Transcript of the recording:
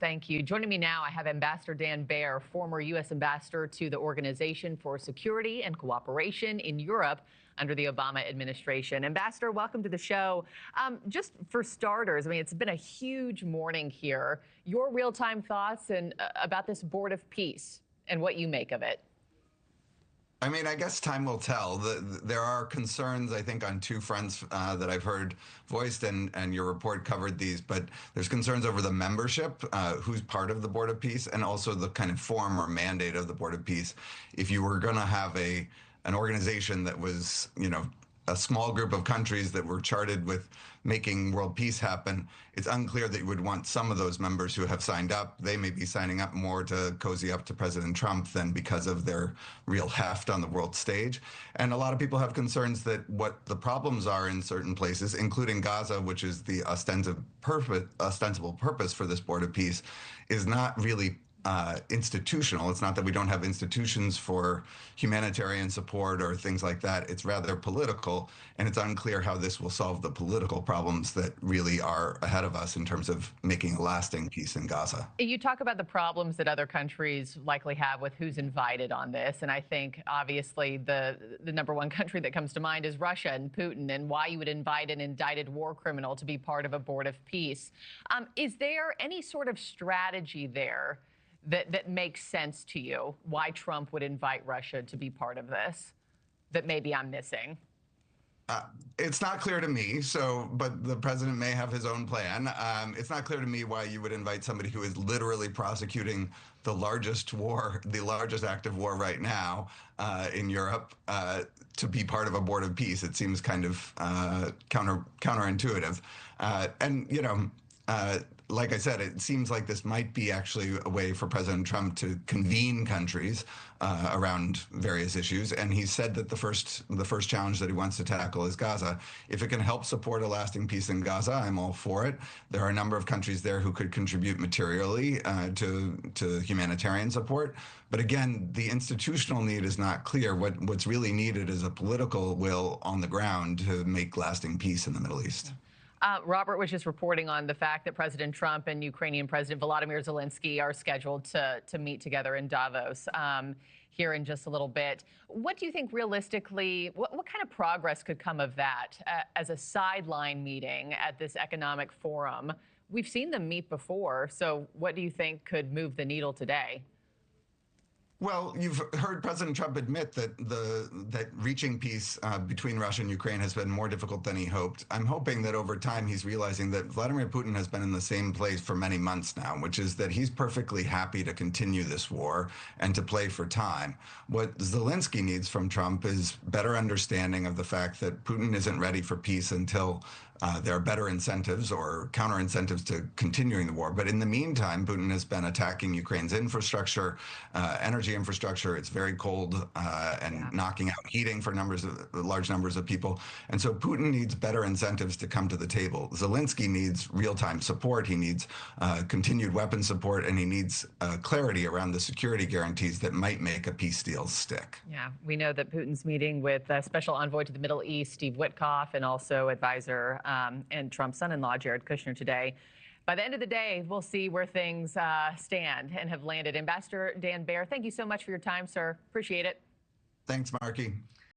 Thank you. Joining me now, I have Ambassador Dan Baer, former U.S. ambassador to the Organization for Security and Cooperation in Europe under the Obama administration. Ambassador, welcome to the show. Just for starters, I mean, it's been a huge morning here. Your real-time thoughts about this Board of Peace and what you make of it. I mean, I guess time will tell. There are concerns, I think, on two fronts that I've heard voiced, and your report covered these. But there's concerns over the membership, who's part of the Board of Peace, and also the kind of form or mandate of the Board of Peace. If you were going to have an organization that was, a small group of countries that were charted with making world peace happen, it's unclear that you would want some of those members who have signed up. They may be signing up more to cozy up to President Trump than because of their real heft on the world stage. And a lot of people have concerns that what the problems are in certain places, including Gaza, which is the ostensible purpose for this Board of Peace, is not really institutional. It's not that we don't have institutions for humanitarian support or things like that. It's rather political, and it's unclear how this will solve the political problems that really are ahead of us in terms of making a lasting peace in Gaza. You talk about the problems that other countries likely have with who's invited on this, and I think obviously the number one country that comes to mind is Russia and Putin, and why you would invite an indicted war criminal to be part of a Board of Peace. Is there any sort of strategy there that makes sense to you, why Trump would invite Russia to be part of this, that maybe I'm missing? It's not clear to me, but the president may have his own plan. It's not clear to me why you would invite somebody who is literally prosecuting the largest active war right now in Europe to be part of a Board of Peace. It seems kind of counterintuitive. Like I said, it seems like this might be actually a way for President Trump to convene countries around various issues. And he said that the first challenge that he wants to tackle is Gaza. If it can help support a lasting peace in Gaza, I'm all for it. There are a number of countries there who could contribute materially to humanitarian support. But again, the institutional need is not clear. What's really needed is a political will on the ground to make lasting peace in the Middle East. Robert was just reporting on the fact that President Trump and Ukrainian President Volodymyr Zelensky are scheduled to meet together in Davos here in just a little bit. What do you think realistically, what kind of progress could come of that as a sideline meeting at this economic forum? We've seen them meet before, so what do you think could move the needle today? Well, you've heard President Trump admit that reaching peace between Russia and Ukraine has been more difficult than he hoped. I'm hoping that over time he's realizing that Vladimir Putin has been in the same place for many months now, which is that he's perfectly happy to continue this war and to play for time. What Zelensky needs from Trump is better understanding of the fact that Putin isn't ready for peace until there are better incentives or counter-incentives to continuing the war. But in the meantime, Putin has been attacking Ukraine's infrastructure, energy infrastructure. It's very cold and knocking out heating for large numbers of people. And so Putin needs better incentives to come to the table. Zelensky needs real-time support. He needs continued weapon support, and he needs clarity around the security guarantees that might make a peace deal stick. Yeah, we know that Putin's meeting with Special Envoy to the Middle East, Steve Witkoff, and also advisor and Trump's son-in-law, Jared Kushner, today. By the end of the day, we'll see where things stand and have landed. Ambassador Dan Baer, thank you so much for your time, sir. Appreciate it. Thanks, Marky.